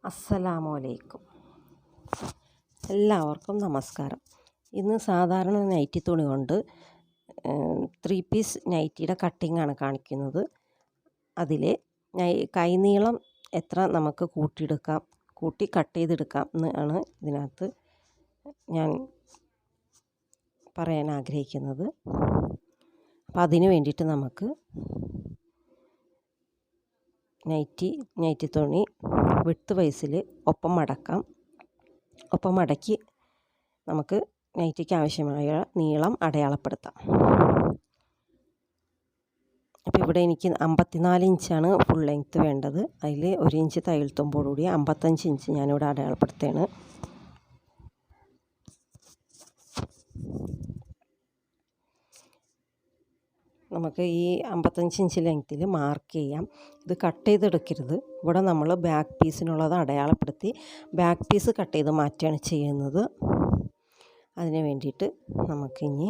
അസ്സലാമു അലൈക്കും. എല്ലാവർക്കും നമസ്കാരം. ഇന്ന് സാധാരണ നൈറ്റി തുണി കൊണ്ട് 3 പീസ് നൈറ്റിയുടെ കട്ടിങ്ങാണ് കാണിക്കുന്നത്. അതിൽ കൈനീളം എത്ര നമുക്ക് കൂട്ടി കട്ട് ചെയ്തെടുക്കാം എന്നാണ് ഇതിനകത്ത് ഞാൻ പറയാൻ ആഗ്രഹിക്കുന്നത്. അപ്പോൾ അതിന് വേണ്ടിയിട്ട് നമുക്ക് നൈറ്റി തുണി വിഡ്ത്ത് വൈസിൽ ഒപ്പം മടക്കി നമുക്ക് നൈറ്റിക്ക് ആവശ്യമായ നീളം അടയാളപ്പെടുത്താം. അപ്പോൾ ഇവിടെ എനിക്ക് 54 ഇഞ്ചാണ് ഫുൾ ലെങ്ത്ത് വേണ്ടത്. അതിൽ 1 ഇഞ്ച് തയ്യൽ തുമ്പോടുകൂടി 55 ഇഞ്ച് ഞാനിവിടെ അടയാളപ്പെടുത്തുകയാണ്. നമുക്ക് ഈ 55 ഇഞ്ച് ലെങ്ത്തിൽ മാർക്ക് ചെയ്യാം. ഇത് കട്ട് ചെയ്തെടുക്കരുത്. ഇവിടെ നമ്മൾ ബാക്ക് പീസിനുള്ളത് അടയാളപ്പെടുത്തി ബാക്ക് പീസ് കട്ട് ചെയ്ത് മാറ്റുകയാണ് ചെയ്യുന്നത്. അതിന് വേണ്ടിയിട്ട് നമുക്കിനി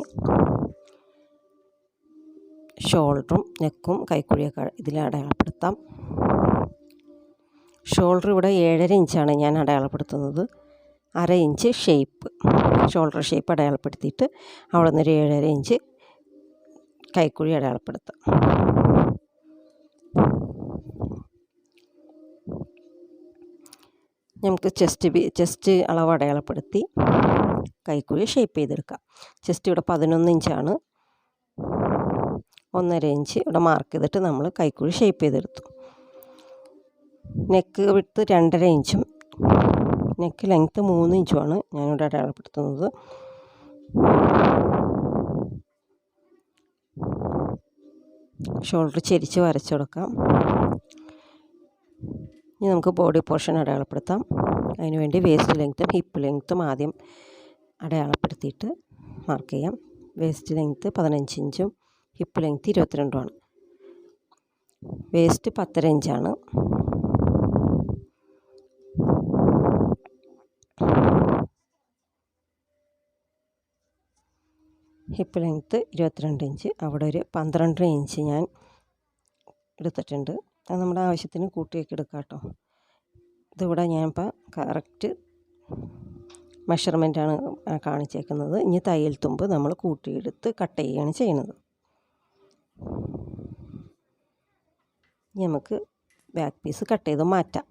ഷോൾഡറും നെക്കും കൈക്കുഴിയൊക്കെ ഇതിൽ അടയാളപ്പെടുത്താം. ഷോൾഡർ ഇവിടെ 7.5 ഇഞ്ചാണ് ഞാൻ അടയാളപ്പെടുത്തുന്നത്. 1/2 ഇഞ്ച് ഷോൾഡർ ഷേപ്പ് അടയാളപ്പെടുത്തിയിട്ട് അവിടെ നിന്നൊരു 7.5 ഇഞ്ച് കൈക്കുഴി അടയാളപ്പെടുത്താം. നമുക്ക് ചെസ്റ്റ് അളവ് അടയാളപ്പെടുത്തി കൈക്കുഴി ഷേപ്പ് ചെയ്തെടുക്കാം. ചെസ്റ്റ് ഇവിടെ 11 ഇഞ്ചാണ്. 1.5 ഇഞ്ച് ഇവിടെ മാർക്ക് ചെയ്തിട്ട് നമ്മൾ കൈക്കുഴി ഷേപ്പ് ചെയ്തെടുത്തു. നെക്ക് വിഡ്ത്ത് 2.5 ഇഞ്ചും നെക്ക് ലെങ്ത്ത് 3 ഇഞ്ചുമാണ് ഞാനിവിടെ അടയാളപ്പെടുത്തുന്നത്. ഷോൾഡർ ചെരിച്ച് വരച്ചു കൊടുക്കാം. ഇനി നമുക്ക് ബോഡി പോർഷൻ അടയാളപ്പെടുത്താം. അതിനുവേണ്ടി വേസ്റ്റ് ലെങ്ത്തും ഹിപ്പ് ലെങ്ത്തും ആദ്യം അടയാളപ്പെടുത്തിയിട്ട് മാർക്ക് ചെയ്യാം. വേസ്റ്റ് ലെങ്ത്ത് 15 ഇഞ്ചും ഹിപ്പ് ലെങ്ത്ത് 22ആണ്. വേസ്റ്റ് 10.5 ഇഞ്ചാണ്. Hip length 22 inch. അവിടെ ഒരു 12 ഇഞ്ച് ഞാൻ എടുത്തിട്ടുണ്ട്. അത് നമ്മുടെ ആവശ്യത്തിന് കൂട്ടിയൊക്കെ എടുക്കാം കേട്ടോ. ഇതിവിടെ ഞാനിപ്പോൾ കറക്റ്റ് മെഷർമെൻറ്റാണ് കാണിച്ചേക്കുന്നത്. ഇനി തയ്യൽ തുമ്പ് നമ്മൾ കൂട്ടിയെടുത്ത് കട്ട് ചെയ്യുകയാണ് ചെയ്യുന്നത്. ഇനി നമുക്ക് ബാക്ക് പീസ് കട്ട് ചെയ്ത് മാറ്റാം.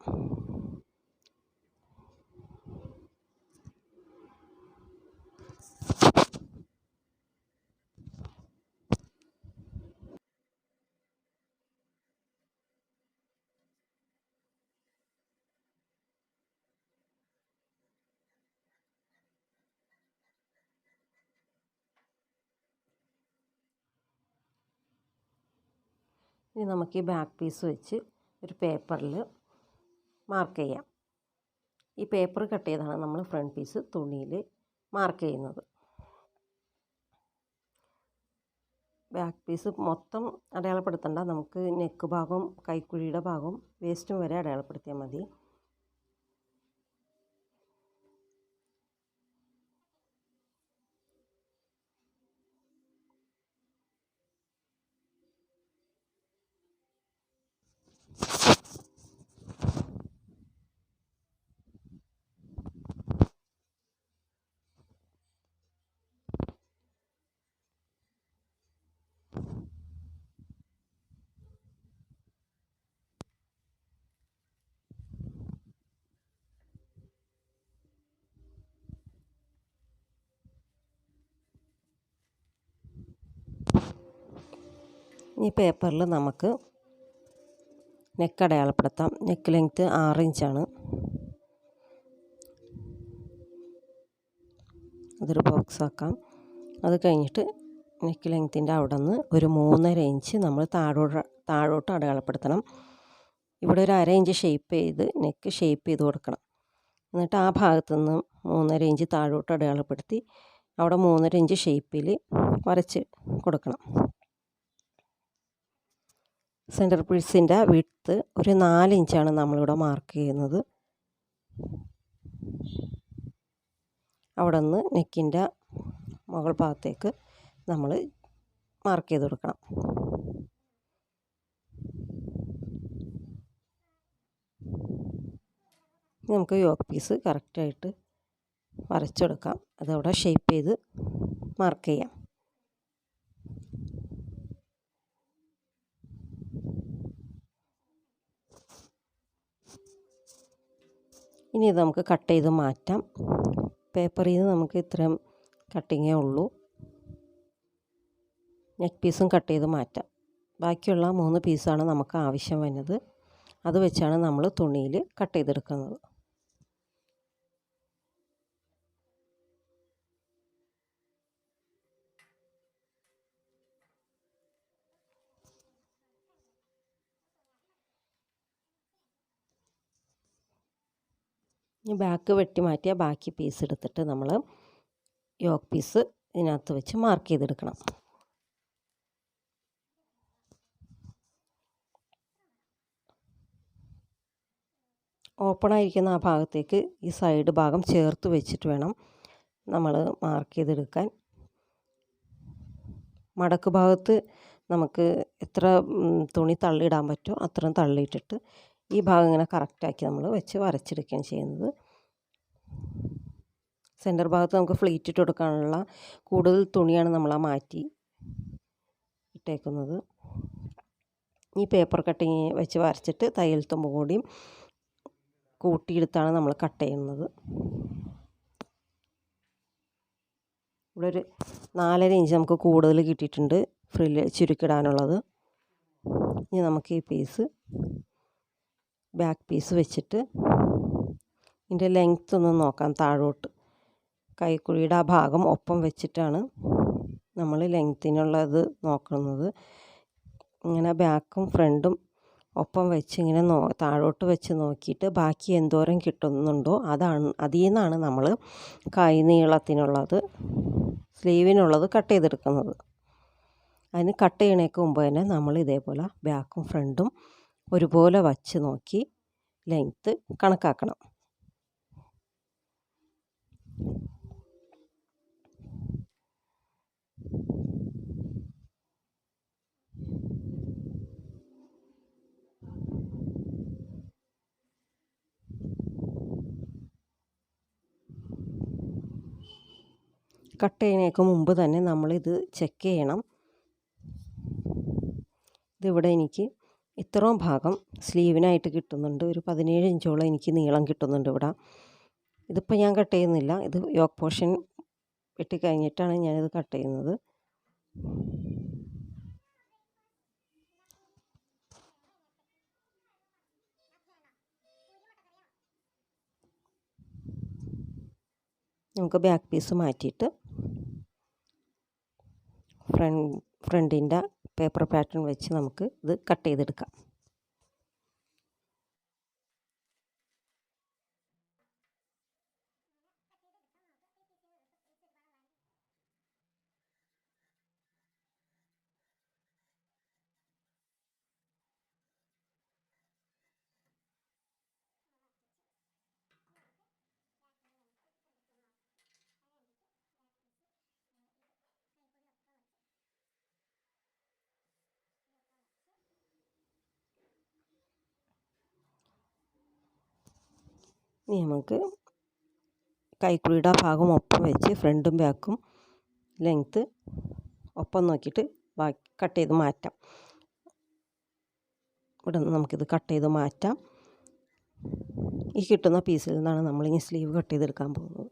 ഇനി നമുക്ക് ഈ ബാക്ക് പീസ് വെച്ച് ഒരു പേപ്പറിൽ മാർക്ക് ചെയ്യാം. ഈ പേപ്പർ കട്ട് ചെയ്താണ് നമ്മൾ ഫ്രണ്ട് പീസ് തുണിയിൽ മാർക്ക് ചെയ്യുന്നത്. ബാക്ക് പീസ് മൊത്തം അടയാളപ്പെടുത്തണ്ട. നമുക്ക് നെക്ക് ഭാഗം കൈക്കുഴിയുടെ ഭാഗം വേസ്റ്റും വരെ അടയാളപ്പെടുത്തിയാൽ മതി. ഈ പേപ്പറിൽ നമുക്ക് നെക്ക് അടയാളപ്പെടുത്താം. നെക്ക് ലെങ്ത്ത് 6 ഇഞ്ചാണ്. അതൊരു ബോക്സ് ആക്കാം. അത് കഴിഞ്ഞിട്ട് നെക്ക് ലെങ്ത്തിൻ്റെ അവിടെ നിന്ന് ഒരു 3.5 ഇഞ്ച് നമ്മൾ താഴോട്ട് അടയാളപ്പെടുത്തണം. ഇവിടെ ഒരു 1/2 ഇഞ്ച് നെക്ക് ഷേപ്പ് ചെയ്ത് കൊടുക്കണം. എന്നിട്ട് ആ ഭാഗത്തു നിന്ന് 3.5 ഇഞ്ച് താഴോട്ട് അടയാളപ്പെടുത്തി അവിടെ 3.5 ഇഞ്ച് ഷേപ്പിൽ വരച്ച് കൊടുക്കണം. സെൻറ്റർ പീസിൻ്റെ വിഡ്ത്ത് ഒരു 4 ഇഞ്ചാണ് നമ്മളിവിടെ മാർക്ക് ചെയ്യുന്നത്. അവിടെ നിന്ന് നെക്കിൻ്റെ മുകൾ ഭാഗത്തേക്ക് നമ്മൾ മാർക്ക് ചെയ്ത് കൊടുക്കണം. നമുക്ക് യോക്ക് പീസ് കറക്റ്റായിട്ട് വരച്ചെടുക്കാം. അതവിടെ ഷേപ്പ് ചെയ്ത് മാർക്ക് ചെയ്യാം. ഇനി ഇത് നമുക്ക് കട്ട് ചെയ്ത് മാറ്റാം. പേപ്പറിൽ നിന്ന് നമുക്ക് ഇത്രയും കട്ടിങ്ങേ ഉള്ളൂ. നെക്ക് പീസും കട്ട് ചെയ്ത് മാറ്റാം. ബാക്കിയുള്ള 3 പീസാണ് നമുക്ക് ആവശ്യം വരുന്നത്. അത് വെച്ചാണ് നമ്മൾ തുണിയിൽ കട്ട് ചെയ്തെടുക്കുന്നത്. ഇനി ബാക്ക് വെട്ടി മാറ്റിയ ബാക്കി പീസ് എടുത്തിട്ട് നമ്മൾ യോക്ക് പീസ് ഇതിനകത്ത് വെച്ച് മാർക്ക് ചെയ്തെടുക്കണം. ഓപ്പണായിരിക്കുന്ന ആ ഭാഗത്തേക്ക് ഈ സൈഡ് ഭാഗം ചേർത്ത് വെച്ചിട്ട് വേണം നമ്മൾ മാർക്ക് ചെയ്തെടുക്കാൻ. മടക്ക് ഭാഗത്ത് നമുക്ക് എത്ര തുണി തള്ളിയിടാൻ പറ്റുമോ അത്രയും തള്ളിയിട്ടിട്ട് ഈ ഭാഗം ഇങ്ങനെ കറക്റ്റാക്കി നമ്മൾ വെച്ച് വരച്ചെടുക്കുകയാണ് ചെയ്യുന്നത്. സെൻറ്റർ ഭാഗത്ത് നമുക്ക് ഫ്ലീറ്റ് ഇട്ട് കൊടുക്കാനുള്ള കൂടുതൽ തുണിയാണ് നമ്മൾ ആ മാറ്റി ഇട്ടേക്കുന്നത്. ഈ പേപ്പർ കട്ടിങ് വെച്ച് വരച്ചിട്ട് തയ്യൽ തുമ്പ് കൂടിയും കൂട്ടിയെടുത്താണ് നമ്മൾ കട്ട് ചെയ്യുന്നത്. ഇവിടെ ഒരു 4.5 ഇഞ്ച് നമുക്ക് കൂടുതൽ കിട്ടിയിട്ടുണ്ട് ഫ്രില്ല് ചുരുക്കിടാനുള്ളത്. ഇനി നമുക്ക് ഈ പീസ് ബാക്ക് പീസ് വെച്ചിട്ട് ഇതിൻ്റെ ലെങ്ത്ത് ഒന്ന് നോക്കാം. താഴോട്ട് കൈക്കുഴിയുടെ ആ ഭാഗം ഒപ്പം വെച്ചിട്ടാണ് നമ്മൾ ലെങ്ത്തിനുള്ളത് നോക്കുന്നത്. ഇങ്ങനെ ബാക്കും ഫ്രണ്ടും ഒപ്പം വെച്ച് ഇങ്ങനെ താഴോട്ട് വെച്ച് നോക്കിയിട്ട് ബാക്കി എന്തോരം കിട്ടുന്നുണ്ടോ അതിൽ നിന്നാണ് നമ്മൾ കൈ നീളത്തിനുള്ളത് സ്ലീവിനുള്ളത് കട്ട് ചെയ്തെടുക്കുന്നത്. അതിന് കട്ട് ചെയ്യണേക്ക് മുമ്പ് തന്നെ നമ്മൾ ഇതേപോലെ ബാക്കും ഫ്രണ്ടും ഒരുപോലെ വച്ച് നോക്കി ലെങ്ത്ത് കണക്കാക്കണം. കട്ട് ചെയ്യുന്നതിന് മുമ്പ് തന്നെ നമ്മളിത് ചെക്ക് ചെയ്യണം. ഇതിവിടെ എനിക്ക് ഇത്രയും ഭാഗം സ്ലീവിനായിട്ട് കിട്ടുന്നുണ്ട്. ഒരു 17 ഇഞ്ചോളം എനിക്ക് നീളം കിട്ടുന്നുണ്ട് ഇവിടെ. ഇതിപ്പോൾ ഞാൻ കട്ട് ചെയ്യുന്നില്ല. ഇത് യോക്ക് പോർഷൻ വെട്ടിക്കഴിഞ്ഞിട്ടാണ് ഞാനിത് കട്ട് ചെയ്യുന്നത്. നമുക്ക് ബാക്ക് പീസ് മാറ്റിയിട്ട് ഫ്രണ്ടിൻ്റെ പേപ്പർ പാറ്റേൺ വെച്ച് നമുക്ക് ഇത് കട്ട് ചെയ്തെടുക്കാം. ഇനി നമുക്ക് കൈക്കുഴിയുടെ ഭാഗം ഒപ്പം വെച്ച് ഫ്രണ്ടും ബാക്കും ലെങ്ത്ത് ഒപ്പം നോക്കിയിട്ട് ബാക്കി കട്ട് ചെയ്ത് മാറ്റാം. ഇവിടെ നിന്ന് നമുക്കിത് കട്ട് ചെയ്ത് മാറ്റാം. ഈ കിട്ടുന്ന പീസിൽ നിന്നാണ് നമ്മളിനി സ്ലീവ് കട്ട് ചെയ്തെടുക്കാൻ പോകുന്നത്.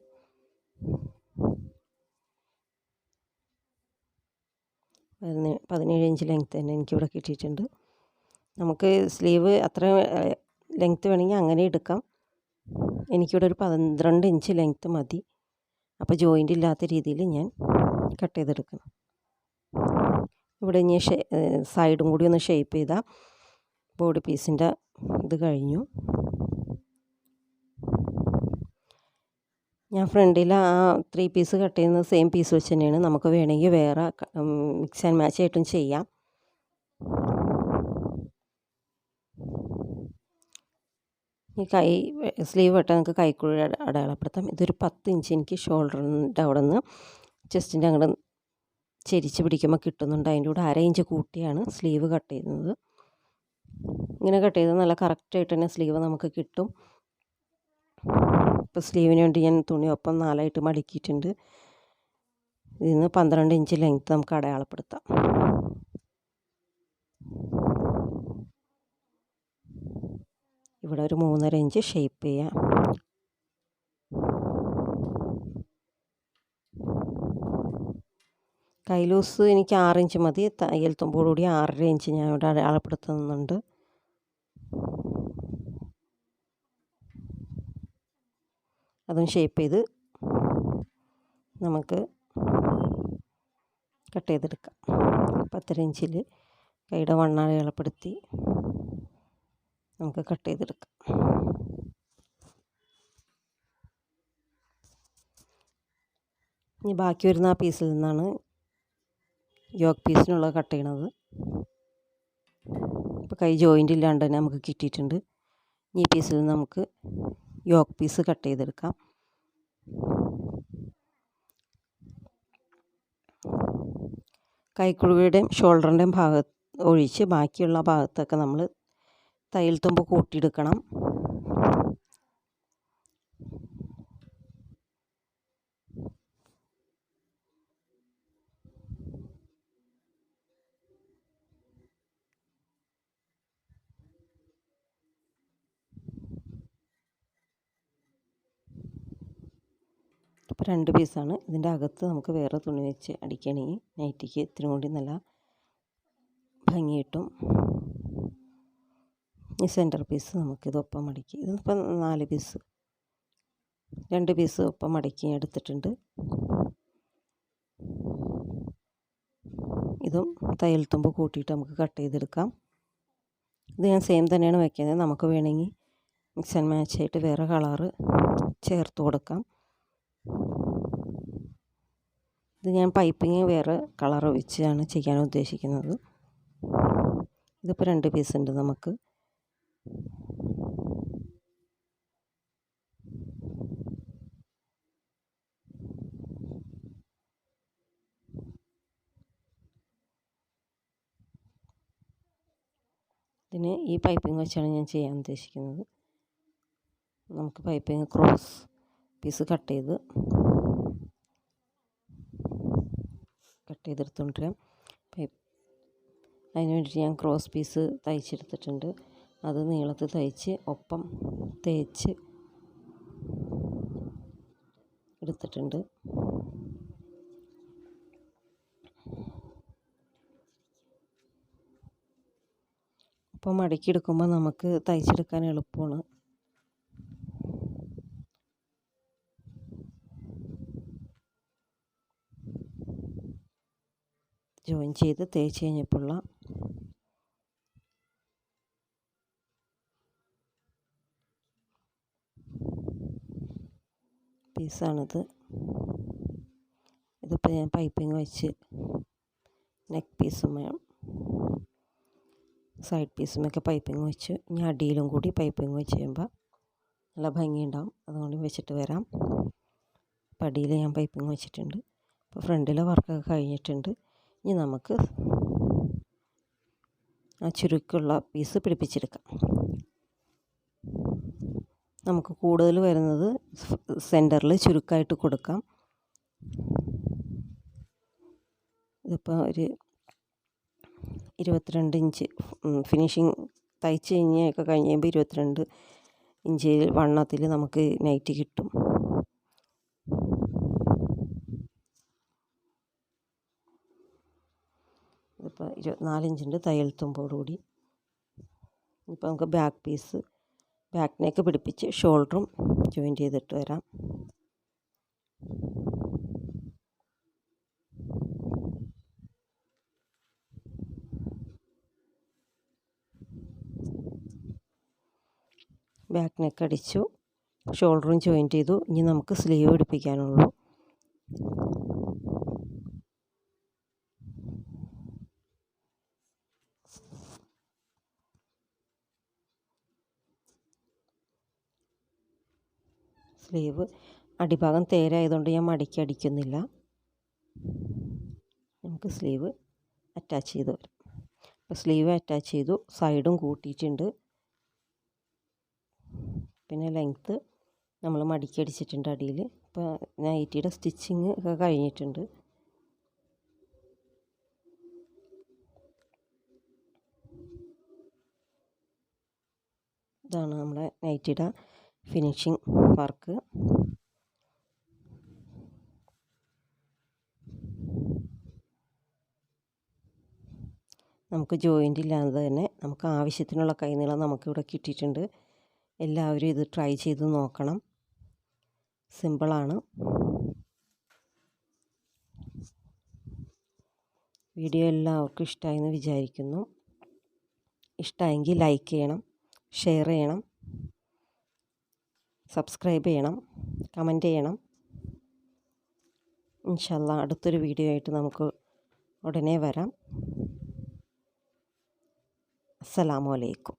പതിനേഴ് ഇഞ്ച് ലെങ്ത്ത് തന്നെ എനിക്കിവിടെ കിട്ടിയിട്ടുണ്ട്. നമുക്ക് സ്ലീവ് അത്ര ലെങ്ത്ത് വേണമെങ്കിൽ അങ്ങനെ എടുക്കാം. എനിക്കിവിടെ ഒരു 12 ഇഞ്ച് ലെങ്ത്ത് മതി. അപ്പോൾ ജോയിൻ്റ് ഇല്ലാത്ത രീതിയിൽ ഞാൻ കട്ട് ചെയ്തെടുക്കണം. ഇവിടെ ഇനി സൈഡും കൂടി ഒന്ന് ഷേപ്പ് ചെയ്താൽ ബോഡി പീസിൻ്റെ ഇത് കഴിഞ്ഞു. ഞാൻ ഫ്രണ്ടിൽ ആ 3 പീസ് കട്ട് ചെയ്യുന്നത് സെയിം പീസ് വെച്ച് തന്നെയാണ്. നമുക്ക് വേണമെങ്കിൽ വേറെ മിക്സ് ആൻഡ് മാച്ച് ആയിട്ടും ചെയ്യാം. ഈ സ്ലീവ് വെട്ടാൻ നമുക്ക് കൈക്കുഴി അടയാളപ്പെടുത്താം. ഇതൊരു 10 ഇഞ്ച് എനിക്ക് ഷോൾഡറിൻ്റെ അവിടെ നിന്ന് ചെസ്റ്റിൻ്റെ അങ്ങോട്ട് ചെരിച്ച് പിടിക്കുമ്പോൾ കിട്ടുന്നുണ്ട്. അതിൻ്റെ കൂടെ 1/2 ഇഞ്ച് കൂട്ടിയാണ് സ്ലീവ് കട്ട് ചെയ്യുന്നത്. ഇങ്ങനെ കട്ട് ചെയ്താൽ നല്ല കറക്റ്റായിട്ട് തന്നെ സ്ലീവ് നമുക്ക് കിട്ടും. ഇപ്പോൾ സ്ലീവിന് വേണ്ടി ഞാൻ തുണി ഒപ്പം 4ആയിട്ട് മടക്കിയിട്ടുണ്ട്. ഇതിന് 12 ഇഞ്ച് ലെങ്ത്ത് നമുക്ക് അടയാളപ്പെടുത്താം. ഇവിടെ ഒരു 3.5 ഇഞ്ച് ഷേപ്പ് ചെയ്യാം. കൈ ലൂസ് എനിക്ക് 6 ഇഞ്ച് മതി. തയ്യൽ തുമ്പോടുകൂടി 6.5 ഇഞ്ച് ഞാൻ ഇവിടെ അടയാളപ്പെടുത്തുന്നുണ്ട്. അതും ഷേപ്പ് ചെയ്ത് നമുക്ക് കട്ട് ചെയ്തെടുക്കാം. 10.5 ഇഞ്ചിൽ കൈയുടെ വണ്ണം അടയാളപ്പെടുത്തി നമുക്ക് കട്ട് ചെയ്തെടുക്കാം. ഇനി ബാക്കി വരുന്ന ആ പീസിൽ നിന്നാണ് യോക്ക് പീസിനുള്ളത് കട്ട് ചെയ്യണത്. ഇപ്പോൾ കൈ ജോയിൻ്റ് ഇല്ലാണ്ട് തന്നെ നമുക്ക് കിട്ടിയിട്ടുണ്ട്. ഈ പീസിൽ നിന്ന് നമുക്ക് യോക്ക് പീസ് കട്ട് ചെയ്തെടുക്കാം. കൈക്കുഴിയുടെയും ഷോൾഡറിൻ്റെയും ഭാഗത്ത് ഒഴിച്ച് ബാക്കിയുള്ള ഭാഗത്തൊക്കെ നമ്മൾ തയ്യൽ തുമ്പ് കൂട്ടിയെടുക്കണം. ഇപ്പോൾ 2 പീസാണ്. ഇതിൻ്റെ അകത്ത് നമുക്ക് വേറെ തുണി വെച്ച് അടിക്കണമെങ്കിൽ നൈറ്റിക്ക് ഇത്തിരി കൂടി നല്ല ഭംഗി കിട്ടും. ഈ സെൻറ്റർ പീസ് നമുക്കിത് ഒപ്പം മടക്കി, ഇതിപ്പോൾ 4 പീസ് 2 പീസ് ഒപ്പം മടക്കി എടുത്തിട്ടുണ്ട്. ഇതും തയ്യൽ തുമ്പ് കൂട്ടിയിട്ട് നമുക്ക് കട്ട് ചെയ്തെടുക്കാം. ഇത് ഞാൻ സെയിം തന്നെയാണ് വയ്ക്കുന്നത്. നമുക്ക് വേണമെങ്കിൽ മിക്സ് ആൻഡ് മാച്ച് ആയിട്ട് വേറെ കളറ് ചേർത്ത് കൊടുക്കാം. ഇത് ഞാൻ പൈപ്പിങ് വേറെ കളർ വെച്ചാണ് ചെയ്യാൻ ഉദ്ദേശിക്കുന്നത്. ഇതിപ്പോൾ 2 പീസ് ഉണ്ട് നമുക്ക്. ഇതിന് ഈ പൈപ്പിംഗ് വെച്ചാണ് ഞാൻ ചെയ്യാൻ ഉദ്ദേശിക്കുന്നത്. നമുക്ക് പൈപ്പിംഗ് ക്രോസ് പീസ് കട്ട് ചെയ്തെടുത്തുകൊണ്ടിരാം. അതിന് വേണ്ടിയിട്ട് ഞാൻ ക്രോസ് പീസ് തയ്ച്ചെടുത്തിട്ടുണ്ട്. അത് നീളത്തിൽ തയ്ച്ച് ഒപ്പം തേച്ച് എടുത്തിട്ടുണ്ട്. ഒപ്പം മടക്കിയെടുക്കുമ്പോൾ നമുക്ക് തയ്ച്ചെടുക്കാൻ എളുപ്പമാണ്. ജോയിൻ ചെയ്ത് തേച്ച് കഴിഞ്ഞപ്പോഴുള്ള പീസാണിത്. ഇതിപ്പോൾ ഞാൻ പൈപ്പിംഗ് വെച്ച് നെക്ക് പീസും സൈഡ് പീസുമൊക്കെ പൈപ്പിംഗ് വെച്ച് ഇനി അടിയിലും കൂടി പൈപ്പിംഗ് വെച്ച് കഴിയുമ്പോൾ നല്ല ഭംഗിയുണ്ടാവും. അതുകൊണ്ട് വെച്ചിട്ട് വരാം. അപ്പോൾ അടിയിൽ ഞാൻ പൈപ്പിംഗ് വെച്ചിട്ടുണ്ട്. അപ്പോൾ ഫ്രണ്ടിലെ വർക്കൊക്കെ കഴിഞ്ഞിട്ടുണ്ട്. ഇനി നമുക്ക് ആ ചുരുക്കുള്ള പീസ് പിടിപ്പിച്ചെടുക്കാം. നമുക്ക് കൂടുതൽ വരുന്നത് സെൻറ്ററിൽ ചുരുക്കായിട്ട് കൊടുക്കാം. ഇതിപ്പോൾ ഒരു 22 ഇഞ്ച് ഫിനിഷിങ് തയ്ച്ച് കഴിഞ്ഞൊക്കെ കഴിഞ്ഞ് കഴിയുമ്പോൾ 22 ഇഞ്ച് വണ്ണത്തിൽ നമുക്ക് നൈറ്റി കിട്ടും. ഇതിപ്പോൾ 24 ഇഞ്ചിൻ്റെ തയ്യൽ തുമ്പോടുകൂടി. ഇപ്പോൾ നമുക്ക് ബാക്ക് നെക്ക് പിടിപ്പിച്ച് ഷോൾഡറും ജോയിൻ ചെയ്തിട്ട് വരാം. ബാക്ക് നെക്ക് അടിച്ചു, ഷോൾഡറും ജോയിൻ ചെയ്തു. ഇനി നമുക്ക് സ്ലീവ് പിടിപ്പിക്കാനുള്ളൂ. സ്ലീവ് അടിഭാഗം തേരായതുകൊണ്ട് ഞാൻ മടക്കി അടിക്കുന്നില്ല. നമുക്ക് സ്ലീവ് അറ്റാച്ച് ചെയ്ത് വരാം. അപ്പോൾ സ്ലീവ് അറ്റാച്ച് ചെയ്തു, സൈഡും കൂട്ടിയിട്ടുണ്ട്. പിന്നെ ലെങ്ത്ത് നമ്മൾ മടക്കി അടിച്ചിട്ടുണ്ട് അടിയിൽ. ഇപ്പോൾ നൈറ്റിയുടെ സ്റ്റിച്ചിങ് ഒക്കെ കഴിഞ്ഞിട്ടുണ്ട്. ഇതാണ് നമ്മുടെ നൈറ്റിയുടെ ഫിനിഷിങ് വർക്ക്. നമുക്ക് ജോയിൻ്റ് ഇല്ലാതെ തന്നെ നമുക്ക് ആവശ്യത്തിനുള്ള കൈനീളം നമുക്കിവിടെ കിട്ടിയിട്ടുണ്ട്. എല്ലാവരും ഇത് ട്രൈ ചെയ്ത് നോക്കണം. സിമ്പിളാണ്. വീഡിയോ എല്ലാവർക്കും ഇഷ്ടമായെന്ന് വിചാരിക്കുന്നു. ഇഷ്ടമായെങ്കിൽ ലൈക്ക് ചെയ്യണം, ഷെയർ ചെയ്യണം, സബ്സ്ക്രൈബ് ചെയ്യണം, കമൻറ്റ് ചെയ്യണം. ഇൻഷാ അല്ലാഹ് അടുത്തൊരു വീഡിയോ ആയിട്ട് നമുക്ക് ഉടനെ വരാം. അസ്സലാമു അലൈക്കും.